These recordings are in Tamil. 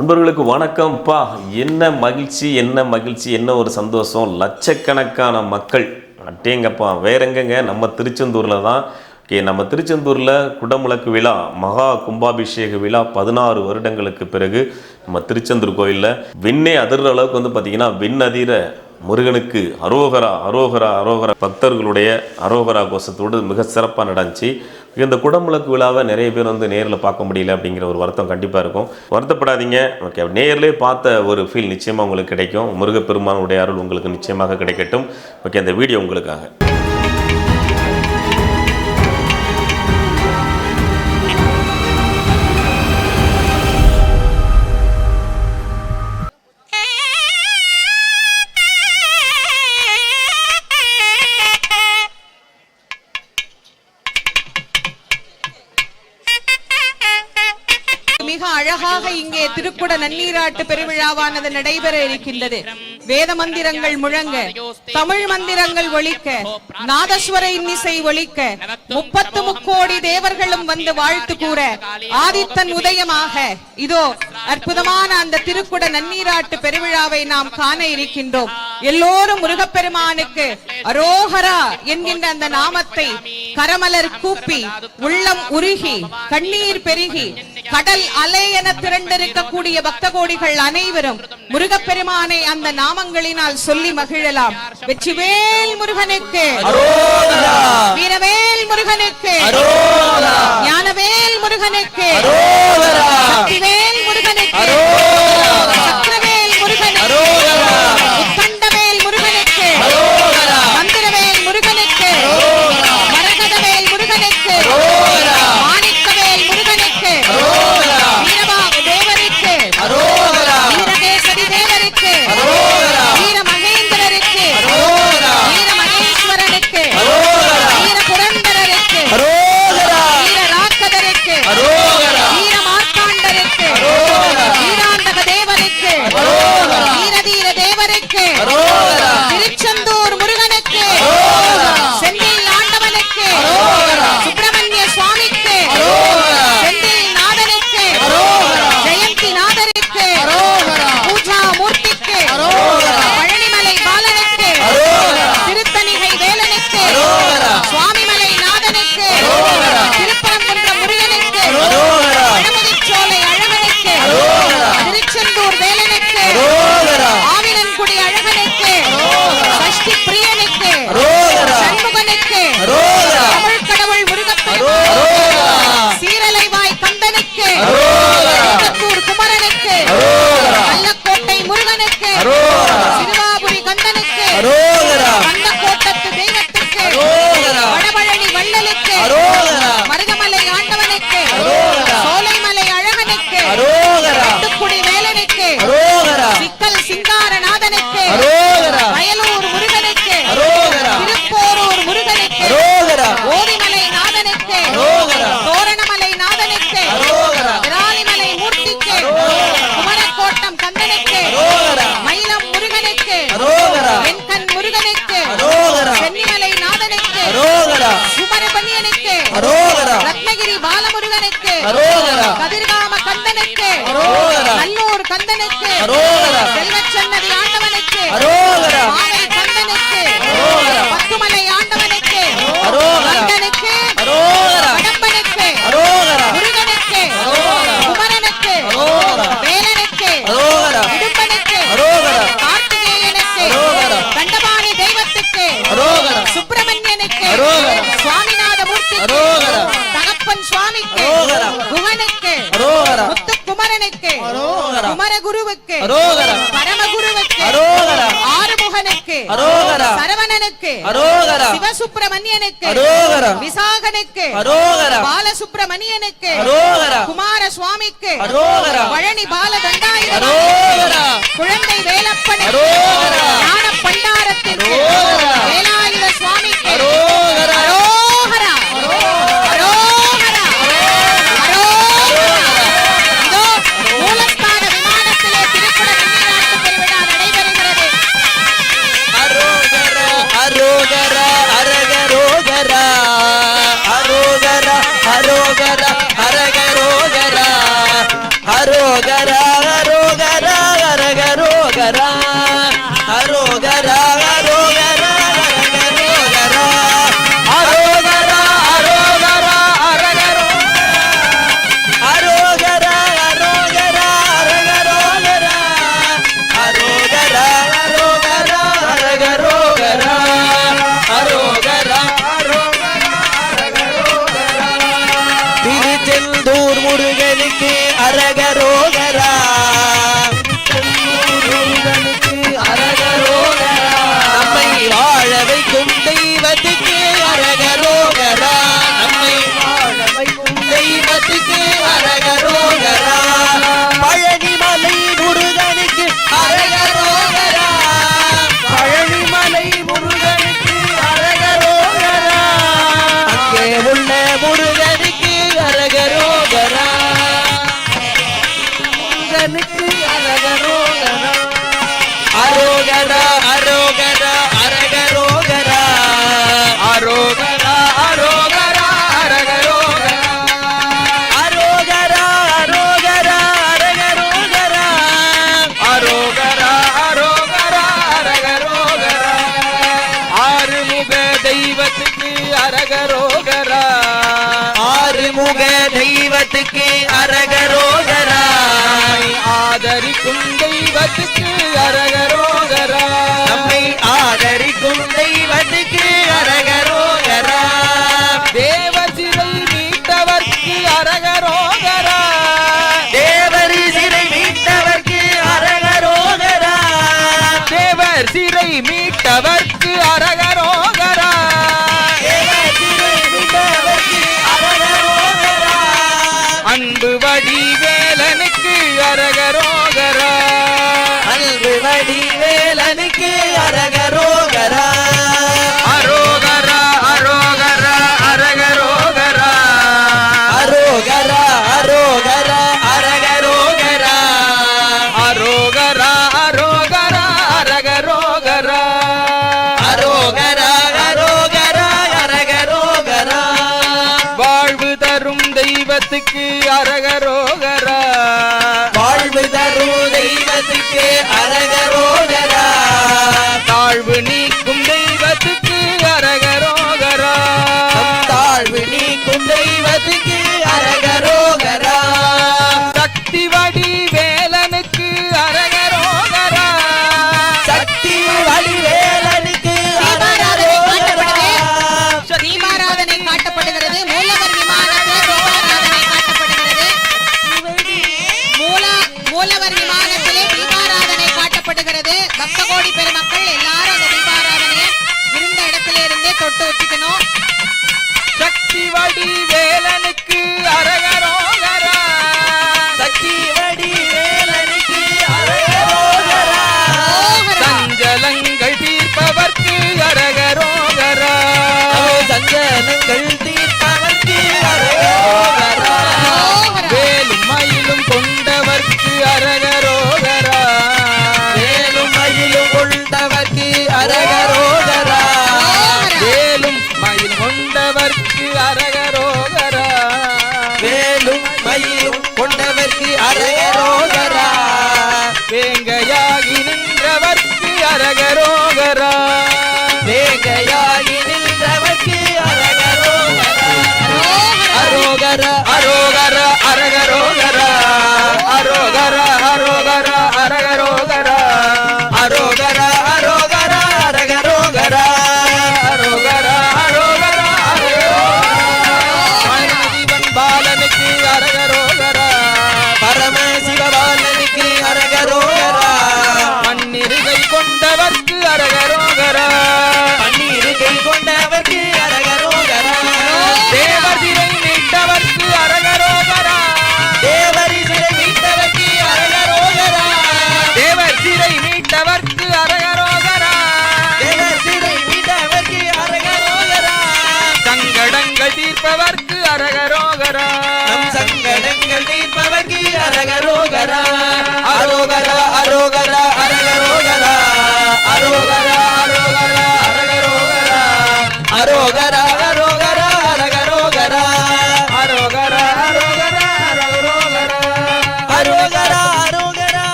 அன்பர்களுக்கு வணக்கம்ப்பா. என்ன மகிழ்ச்சி, என்ன ஒரு சந்தோஷம். லட்சக்கணக்கான மக்கள் அட்டேங்கப்பா. வேற எங்கங்க, நம்ம திருச்செந்தூரில் தான். நம்ம திருச்செந்தூரில் குடமுழக்கு விழா, மகா கும்பாபிஷேக விழா 16 வருடங்களுக்கு பிறகு நம்ம திருச்செந்தூர் கோயிலில் விண்ணே அதிர்ற அளவுக்கு பார்த்திங்கன்னா விண்ணதிர முருகனுக்கு அரோகரா அரோகரா அரோகரா பக்தர்களுடைய அரோகரா கோஷத்தோடு மிக சிறப்பாக நடந்துச்சு. இந்த குடமுழக்கு விழாவை நிறைய பேர் நேரில் பார்க்க முடியல அப்படிங்கிற ஒரு வருத்தம் கண்டிப்பாக இருக்கும். வருத்தப்படாதீங்க. ஓகே, நேரிலே பார்த்த ஒரு ஃபீல் நிச்சயமாக உங்களுக்கு கிடைக்கும். முருகப்பெருமானுடைய அருள் உங்களுக்கு நிச்சயமாக கிடைக்கட்டும். ஓகே, அந்த வீடியோ உங்களுக்காக. மிக அழகாக இங்கே திருக்குட நன்னீராட்டு பெருவிழாவானது நடைபெற இருக்கின்றது. வேத மந்திரங்கள் முழங்க, தமிழ் மந்திரங்கள் ஒலிக்க, நாதஸ்வர இன்னிசை ஒலிக்க, 33 தேவர்களும் வந்து வாழ்த்து கூற, ஆதித்தன் உதயமாக இதோ அற்புதமான அந்த திருக்குட நன்னீராட்டு பெருவிழாவை நாம் காண இருக்கின்றோம். எல்லோரும் முருகப்பெருமானுக்கு அரோகரா என்கின்ற அந்த நாமத்தை கரமலர் கூப்பி, உள்ளம் உருகி, கண்ணீர் பெருகி, கடல் அலை என திரண்டிருக்கக்கூடிய பக்த கோடிகள் அனைவரும் முருகப்பெருமானை அந்த நாமங்களினால் சொல்லி மகிழலாம். வெற்றிவேல் முருகனுக்கு, வீரவேல் முருகனுக்கு, ஞானவேல் முருகனுக்கு, சக்திவேல் முருகனுக்கு, சக்கரவேல் முருகனுக்கு, உத்தண்டவேல் முருகனுக்கு, மந்திரவேல் முருகனுக்கு, மரகதவேல் முருகனுக்கு, மாணிக்கவேல் முருகனுக்கு, வீரபாகு தேவருக்கு, வீரகேசரி தேவருக்கு, வீர மகேந்திரருக்கு, வீர மகேஸ்வரனுக்கு, வீர புரந்தரருக்கு, வீர ராக்கதருக்கு, வீர மார்த்தாண்டருக்கு, வீராந்தக தேவருக்கு, வீரதீர தேவருக்கு, திருச்செந்தூர் முருகனுக்கு, செந்தில் ஆண்டவனுக்கு, சுப்பிரமணிய சுவாமிக்கு, செந்தில் நாதனுக்கு, ஜெயந்தி நாதருக்கு, பூஜா மூர்த்திக்கு, பழனிமலை பாலனுக்கு, திருத்தணிகை வேலனுக்கு, சுவாமிமலை நாதனுக்கு, திருப்பரங்குன்ற முருகனுக்கு, வடமுதிச்சோலை அழகனுக்கு, திருச்செந்தூர் வேலனுக்கு, ஆவினன்குடி அழகனுக்கு, சஷ்டி பிரியனுக்கு, சண்முகனுக்கு, தமிழ் கடவுள் முருகப்பெருமான், சீரலைவாய் கந்தனுக்கு, திருத்தூர் குமரனுக்கு, கள்ளக்கோட்டை முருகனுக்கு, சிறுவாபுரி கந்தனுக்கு, கந்தக்கோட்டத்து தெய்வத்துக்கு, வடபழனி வள்ளலுக்கு, மருதமலை ஆண்டவனுக்கு, சோலைமலை அழகனுக்கு, பட்டுக்குடி வேலனுக்கு, சிக்கல் சிங்காரநாதனுக்கு, வயலூர் முருகனுக்கு, திருப்போரூர் முருகனுக்கு, ஓதிமலை நாதனுக்கு, தோரணமலை நாதனுக்கு, விராலிமலை மூர்த்திக்கு, குமரக்கோட்டம் கந்தனுக்கு, மயிலம் முருகனுக்கு, வெண்கண் முருகனுக்கு, சென்னிமலை நாதனுக்கு, சுமரபன்னியனுக்கு, ரத்னகிரி பாலமுருகனுக்கு, கதிர்காம கந்தனுக்கு, நல்லூர் கந்தனுக்கு, செல்வச்சன்னதி ஆண்டவனுக்கு, மாலை கந்தனுக்கு, பத்துமலை ஆண்டவனுக்கு, கந்தனுக்கு, கடம்பனுக்கு, முருகனுக்கு, குமரனுக்கு, வேலனுக்கு, இடும்பனுக்கு, கார்த்திகேயனுக்கு, தண்டபாணி தெய்வத்துக்கு, சுப்பிரமணியனுக்கு, சுவாமிநாத மூர்த்திக்கு, தகப்பன் சுவாமிக்கு, குகனுக்கு, முத்துக்குமரனுக்கு, குமரகுருவுக்கு, பரமகுருவுக்கு, ஆறுமுகனுக்கு, சரவணனுக்கு, சிவசுப்பிரமணியனுக்கு, விசாகனுக்கு, பாலசுப்பிரமணியனுக்கு, குமார சுவாமிக்கு, பழனி பாலதண்டாயுதம், குழந்தை வேலப்பனுக்கு, ஞான பண்டாரத்திற்கு, வேலாயுத சுவாமிக்கு, அரோகரா, அரோகரா, அரோகரா. இதோ மூலஸ்தான விமானத்திலே திருக்குட நன்னீராட்டு பெருவிழா நடைபெறுகிறது. அரோகரா, அரோகரா, அரகரோகரா, அரோகரா, அரோகரா, அரகரோகரா, அரோகரா, தெய்வத்துக்கு அரகரோகரா அரோகரா அரோகரா அரகரோகரா அரோகரா அரோகரா அரகரோகரா அரோகரா அரோகரா அரகரோகரா அரோகரா அரோகரா அரகரோகரா ஆறுமுக தெய்வத்துக்கு அரகரோகரா ஆறுமுக தெய்வத்துக்கு அரகரோகரா ஆதரிக்கும் தெய்வத்துக்கு அரகரோகரா நம்மை ஆதரிக்கும் தெய்வத்துக்கு அரகரோகரா தேவர் சிறை மீட்டவர்க்கு அரகரோகரா தேவர் சிறை மீட்டவர்க்கு அரகரோகரா தேவர் சிறை மீட்டவர்க்கு அரகரோகரா தேவர் சிறை மீட்டவர்க்கு அரகரோகரா அன்பு வடிவேலனுக்கு அரகரோகரா அன்பு வடிவேலனுக்கு அரகரோகரா அரோகரா அரோகரா அரகரோகரா அரோகரா அரோகரா அரகரோகரா அரோகரா அரோகரா அரகரோகரா அரோகரா அரோகரா அரகரோகரா வாழ்வு தரும் தெய்வத்துக்கு அரகரோகரா வாழ்வு தரும் தெய்வத்துக்கு அரகரோகரா தாழ்வு நீக்கும் தெய்வத்துக்கு அரகரோகரா தாழ்வு நீக்கும் தெய்வத்துக்கு அரகரோகரா சக்தி வடிவேலனுக்கு அரகரோகரா சக்தி வடிவேலனுக்கு தீபாராதனை காட்டப்படுகிறது மூலவர் விமானத்தில் தீபாராதனை காட்டப்படுகிறது மூலவர் விமானத்திலே தீபாராதனை காட்டப்படுகிறது பக்த கோடி பெருமக்கள் எல்லாரும் அந்த தீபாராதனையை இருந்த இடத்துல இருந்தே தொட்டு வச்சுக்கணும் சக்தி வடிவேலனுக்கு அரகரோகரா சக்தி வடிவேலனுக்கு அரகரோகரா சஞ்சலங்கள் தீர்ப்பவர்க்கு அரகரோகரா சஞ்சலங்கள் தீர்ப்பவர்க்கு அரகரோகரா வேலும் மயிலும் கொண்டவர்க்கு அரகரோகரா வேலும் மயிலும் கொண்டவர்க்கு அரகரோகரா வேலும் மயில் கொண்டவர்க்கு அரகரோகரா வேலும் மயிலும் கொண்டவர்க்கு அரகரோகரா வேங்கையாகி நின்றவர்க்கு அரகரோகரா வேங்கையாகி நின்றவர்க்கு அரகரோகரா அரோகரா அரோகரா அரகரோகரா அரோகரா அரோ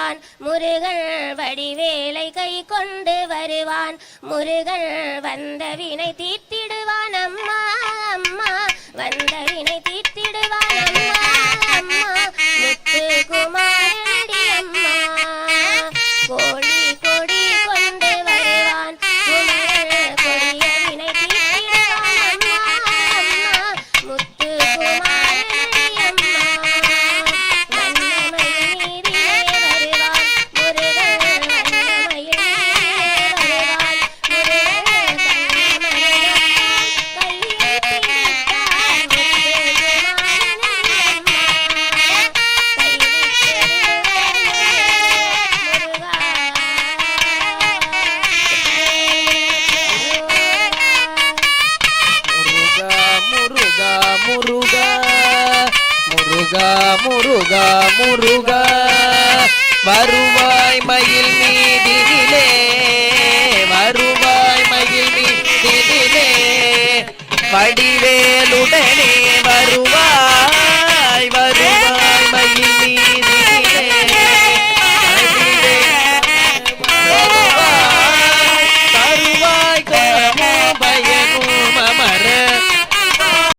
வருவான் முருகன் வடிவேலை கை கொண்டு வருவான் முருகன் வந்த வினை தீர்த்திடுவான் அம்மா அம்மா வந்த வினை தீர்த்திடுவான் அம்மா அம்மா முத்து குமாரனடி அம்மா கோழி கொடி கொண்டு வருவான் குமரன் கொடிய வினை தீர்த்திடுவான் அம்மா அம்மா முத்து குமாரனடி அம்மா வண்ணமயில் நீரிலே வருவான் முருகன் வண்ணமயில் நீரிலே வருவான் முருகன் கண்ணமலர்தான் கையில் பிடித்தான் முத்து குமாரனடி அம்மா முருகா முருகா முருகா முருகா முருகா வருவாய் மயில் மீதினிலே வருவாய் மயில் மீதினிலே வடிவே